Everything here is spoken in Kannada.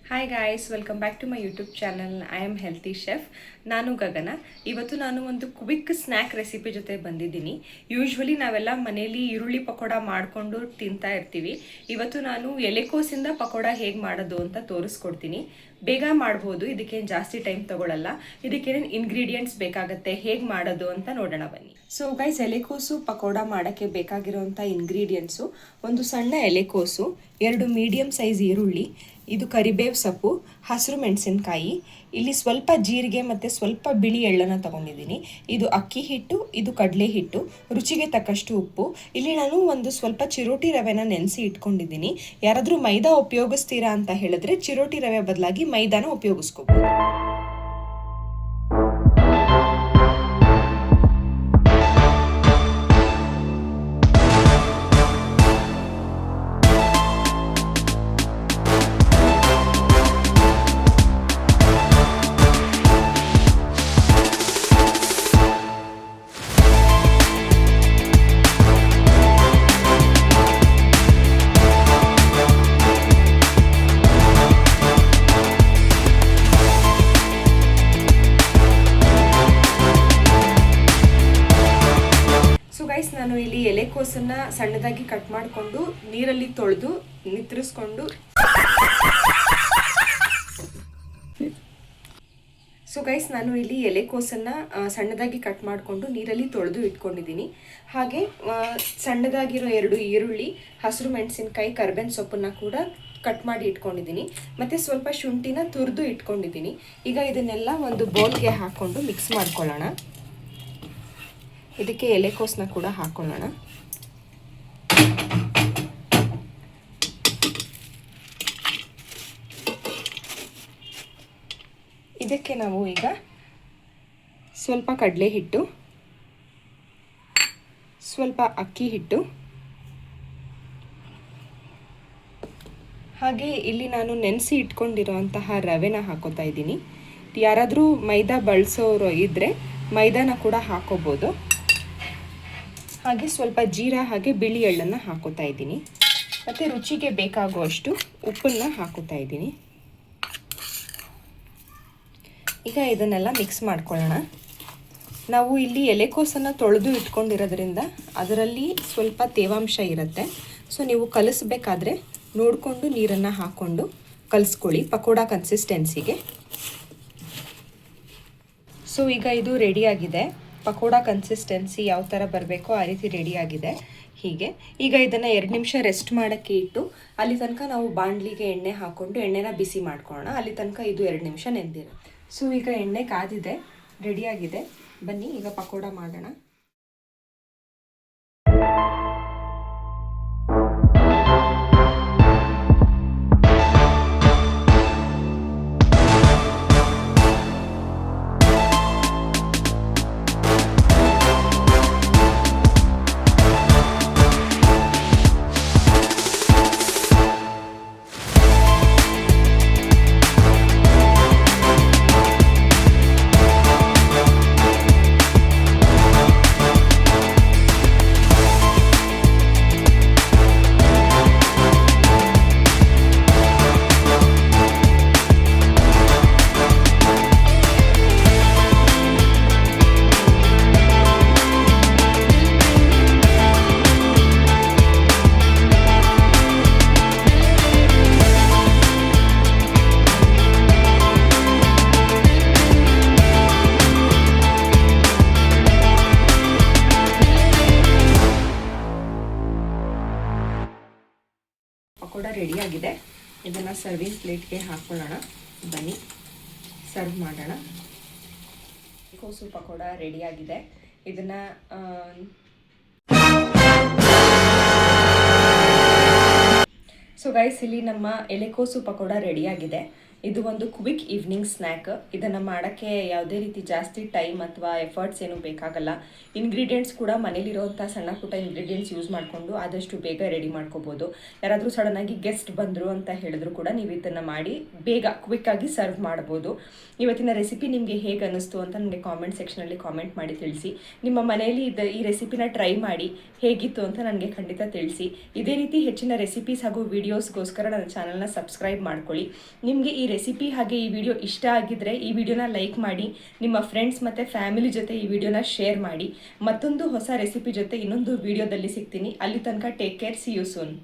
Hi guys, welcome back to my YouTube channel. I am healthy chef. ನಾನು ಗಗನ. ಇವತ್ತು ನಾನು ಒಂದು ಕ್ವಿಕ್ ಸ್ನ್ಯಾಕ್ ರೆಸಿಪಿ ಜೊತೆ ಬಂದಿದ್ದೀನಿ. ಯೂಶ್ವಲಿ ನಾವೆಲ್ಲ ಮನೇಲಿ ಈರುಳ್ಳಿ ಪಕೋಡ ಮಾಡಿಕೊಂಡು ತಿಂತಾ ಇರ್ತೀವಿ. ಇವತ್ತು ನಾನು ಎಲೆಕೋಸಿಂದ ಪಕೋಡ ಹೇಗೆ ಮಾಡೋದು ಅಂತ ತೋರಿಸ್ಕೊಡ್ತೀನಿ. ಬೇಗ ಮಾಡ್ಬೋದು, ಇದಕ್ಕೇನು ಜಾಸ್ತಿ ಟೈಮ್ ತಗೊಳ್ಳಲ್ಲ. ಇದಕ್ಕೇನೇನು ಇಂಗ್ರೀಡಿಯೆಂಟ್ಸ್ ಬೇಕಾಗುತ್ತೆ, ಹೇಗೆ ಮಾಡೋದು ಅಂತ ನೋಡೋಣ ಬನ್ನಿ. ಸೊ ಗೈಸ್, ಎಲೆಕೋಸು ಪಕೋಡ ಮಾಡೋಕ್ಕೆ ಬೇಕಾಗಿರೋಂಥ ಇಂಗ್ರೀಡಿಯೆಂಟ್ಸು: ಒಂದು ಸಣ್ಣ ಎಲೆಕೋಸು, 2 ಮೀಡಿಯಮ್ ಸೈಜ್ ಈರುಳ್ಳಿ, ಇದು ಕರಿಬೇವು ಸೊಪ್ಪು, ಹಸಿರು ಮೆಣಸಿನಕಾಯಿ, ಇಲ್ಲಿ ಸ್ವಲ್ಪ ಜೀರಿಗೆ ಮತ್ತು ಸ್ವಲ್ಪ ಬಿಳಿ ಎಳ್ಳನ್ನು ತಗೊಂಡಿದ್ದೀನಿ. ಇದು ಅಕ್ಕಿ ಹಿಟ್ಟು, ಇದು ಕಡಲೆ ಹಿಟ್ಟು, ರುಚಿಗೆ ತಕ್ಕಷ್ಟು ಉಪ್ಪು. ಇಲ್ಲಿ ನಾನು ಒಂದು ಸ್ವಲ್ಪ ಚಿರೋಟಿ ರವೆನ ನೆನೆಸಿ ಇಟ್ಕೊಂಡಿದ್ದೀನಿ. ಯಾರಾದರೂ ಮೈದಾ ಉಪಯೋಗಿಸ್ತೀರಾ ಅಂತ ಹೇಳಿದ್ರೆ ಚಿರೋಟಿ ರವೆ ಬದಲಾಗಿ ಮೈದಾನ ಉಪಯೋಗಿಸ್ಕೋಬೋದು. ನಾನು ಇಲ್ಲಿ ಎಲೆಕೋಸನ್ನ ಸಣ್ಣದಾಗಿ ಕಟ್ ಮಾಡಿಕೊಂಡು ನೀರಲ್ಲಿ ತೊಳೆದು ನಿತ್ತರಿಸ್ಕೊಂಡು ನಾನು ಇಲ್ಲಿ ಎಲೆಕೋಸನ್ನ ಸಣ್ಣದಾಗಿ ಕಟ್ ಮಾಡಿಕೊಂಡು ನೀರಲ್ಲಿ ತೊಳೆದು ಇಟ್ಕೊಂಡಿದ್ದೀನಿ. ಹಾಗೆ ಸಣ್ಣದಾಗಿರೋ 2 ಈರುಳ್ಳಿ, ಹಸಿರು ಮೆಣಸಿನಕಾಯಿ, ಕರ್ಬೇವಿನ ಸೊಪ್ಪನ್ನ ಕೂಡ ಕಟ್ ಮಾಡಿ ಇಟ್ಕೊಂಡಿದ್ದೀನಿ. ಮತ್ತು ಸ್ವಲ್ಪ ಶುಂಠಿನ ತುರಿದು ಇಟ್ಕೊಂಡಿದ್ದೀನಿ. ಈಗ ಇದನ್ನೆಲ್ಲ ಒಂದು ಬೌಲ್ಗೆ ಹಾಕ್ಕೊಂಡು ಮಿಕ್ಸ್ ಮಾಡ್ಕೊಳ್ಳೋಣ. ಇದಕ್ಕೆ ಎಲೆಕೋಸನ್ನ ಕೂಡ ಹಾಕೊಳ್ಳೋಣ. ಇದಕ್ಕೆ ನಾವು ಈಗ ಸ್ವಲ್ಪ ಕಡಲೆ ಹಿಟ್ಟು, ಸ್ವಲ್ಪ ಅಕ್ಕಿ ಹಿಟ್ಟು, ಹಾಗೆ ಇಲ್ಲಿ ನಾನು ನೆನೆಸಿ ಇಟ್ಕೊಂಡಿರೋಂತಹ ರವೆನ ಹಾಕೋತಾ ಇದ್ದೀನಿ. ಯಾರಾದರೂ ಮೈದಾ ಬಳಸೋರು ಇದ್ದರೆ ಮೈದಾನ ಕೂಡ ಹಾಕೋಬೋದು. ಹಾಗೆ ಸ್ವಲ್ಪ ಜೀರಾ ಹಾಗೆ ಬಿಳಿ ಎಳ್ಳನ್ನು ಹಾಕೋತಾ ಇದ್ದೀನಿ. ಮತ್ತು ರುಚಿಗೆ ಬೇಕಾಗುವಷ್ಟು ಉಪ್ಪನ್ನು ಹಾಕೋತಾ ಇದ್ದೀನಿ. ಈಗ ಇದನ್ನೆಲ್ಲ ಮಿಕ್ಸ್ ಮಾಡ್ಕೊಳ್ಳೋಣ. ನಾವು ಇಲ್ಲಿ ಎಲೆಕೋಸನ್ನು ತೊಳೆದು ಇಟ್ಕೊಂಡಿರೋದ್ರಿಂದ ಅದರಲ್ಲಿ ಸ್ವಲ್ಪ ತೇವಾಂಶ ಇರುತ್ತೆ. ಸೊ ನೀವು ಕಲಿಸ್ಬೇಕಾದ್ರೆ ನೋಡಿಕೊಂಡು ನೀರನ್ನು ಹಾಕ್ಕೊಂಡು ಕಲಿಸ್ಕೊಳ್ಳಿ ಪಕೋಡ ಕನ್ಸಿಸ್ಟೆನ್ಸಿಗೆ. ಸೊ ಈಗ ಇದು ರೆಡಿಯಾಗಿದೆ. ಪಕೋಡ ಕನ್ಸಿಸ್ಟೆನ್ಸಿ ಯಾವ ಥರ ಬರಬೇಕೋ ಆ ರೀತಿ ರೆಡಿಯಾಗಿದೆ. ಹೀಗೆ ಈಗ ಇದನ್ನು 2 ನಿಮಿಷ ರೆಸ್ಟ್ ಮಾಡೋಕ್ಕೆ ಇಟ್ಟು ಅಲ್ಲಿ ತನಕ ನಾವು ಬಾಣಲಿಗೆ ಎಣ್ಣೆ ಹಾಕ್ಕೊಂಡು ಎಣ್ಣೆನ ಬಿಸಿ ಮಾಡ್ಕೊಳ್ಳೋಣ. ಅಲ್ಲಿ ತನಕ ಇದು 2 ನಿಮಿಷ ನೆಂದಿರುತ್ತೆ. ಸೊ ಈಗ ಎಣ್ಣೆ ಕಾದಿದೆ, ರೆಡಿಯಾಗಿದೆ. ಬನ್ನಿ ಈಗ ಪಕೋಡ ಮಾಡೋಣ. ಪಕೋಡ ರೆಡಿಯಾಗಿದೆ. ಇದನ್ನು ಸರ್ವಿಂಗ್ ಪ್ಲೇಟ್ಗೆ ಹಾಕ್ಕೊಳ್ಳೋಣ. ಬನ್ನಿ ಸರ್ವ್ ಮಾಡೋಣ. ಕೋಸು ಪಕೋಡ ರೆಡಿಯಾಗಿದೆ. ಇದನ್ನು ಸೊ ಗೈಸ್, ಇಲ್ಲಿ ನಮ್ಮ ಎಲೆಕೋಸು ಪಕೋಡ ರೆಡಿಯಾಗಿದೆ. ಇದು ಒಂದು ಕ್ವಿಕ್ ಈವ್ನಿಂಗ್ ಸ್ನ್ಯಾಕ್. ಇದನ್ನು ಮಾಡೋಕ್ಕೆ ಯಾವುದೇ ರೀತಿ ಜಾಸ್ತಿ ಟೈಮ್ ಅಥವಾ ಎಫರ್ಟ್ಸ್ ಏನೂ ಬೇಕಾಗಲ್ಲ. ಇಂಗ್ರೀಡಿಯೆಂಟ್ಸ್ ಕೂಡ ಮನೇಲಿರೋವಂಥ ಸಣ್ಣ ಪುಟ್ಟ ಇಂಗ್ರೀಡಿಯೆಂಟ್ಸ್ ಯೂಸ್ ಮಾಡಿಕೊಂಡು ಆದಷ್ಟು ಬೇಗ ರೆಡಿ ಮಾಡ್ಕೋಬೋದು. ಯಾರಾದರೂ ಸಡನ್ನಾಗಿ ಗೆಸ್ಟ್ ಬಂದರು ಅಂತ ಹೇಳಿದ್ರು ಕೂಡ ನೀವು ಇದನ್ನು ಮಾಡಿ ಬೇಗ ಕ್ವಿಕ್ಕಾಗಿ ಸರ್ವ್ ಮಾಡ್ಬೋದು. ಇವತ್ತಿನ ರೆಸಿಪಿ ನಿಮಗೆ ಹೇಗೆ ಅನ್ನಿಸ್ತು ಅಂತ ನನಗೆ ಕಾಮೆಂಟ್ ಸೆಕ್ಷನಲ್ಲಿ ಕಾಮೆಂಟ್ ಮಾಡಿ ತಿಳಿಸಿ. ನಿಮ್ಮ ಮನೆಯಲ್ಲಿ ಈ ರೆಸಿಪಿನ ಟ್ರೈ ಮಾಡಿ ಹೇಗಿತ್ತು ಅಂತ ನನಗೆ ಖಂಡಿತ ತಿಳಿಸಿ. ಇದೇ ರೀತಿ ಹೆಚ್ಚಿನ ರೆಸಿಪೀಸ್ ಹಾಗೂ ವೀಡಿಯೋಸ್ಗೋಸ್ಕರ ನನ್ನ ಚಾನಲ್ನ ಸಬ್ಸ್ಕ್ರೈಬ್ ಮಾಡ್ಕೊಳ್ಳಿ. ನಿಮಗೆ ಈ ರೆಸಿಪಿ ಹಾಗೆ ಈ ವಿಡಿಯೋ ಇಷ್ಟ ಆಗಿದ್ರೆ ಈ ವಿಡಿಯೋನ ಲೈಕ್ ಮಾಡಿ, ನಿಮ್ಮ ಫ್ರೆಂಡ್ಸ್ ಮತ್ತು ಫ್ಯಾಮಿಲಿ ಜೊತೆ ಈ ವಿಡಿಯೋನ ಶೇರ್ ಮಾಡಿ. ಮತ್ತೊಂದು ಹೊಸ ರೆಸಿಪಿ ಜೊತೆ ಇನ್ನೊಂದು ವಿಡಿಯೋದಲ್ಲಿ ಸಿಗ್ತೀನಿ. ಅಲ್ಲಿ ತನಕ take care, see you soon.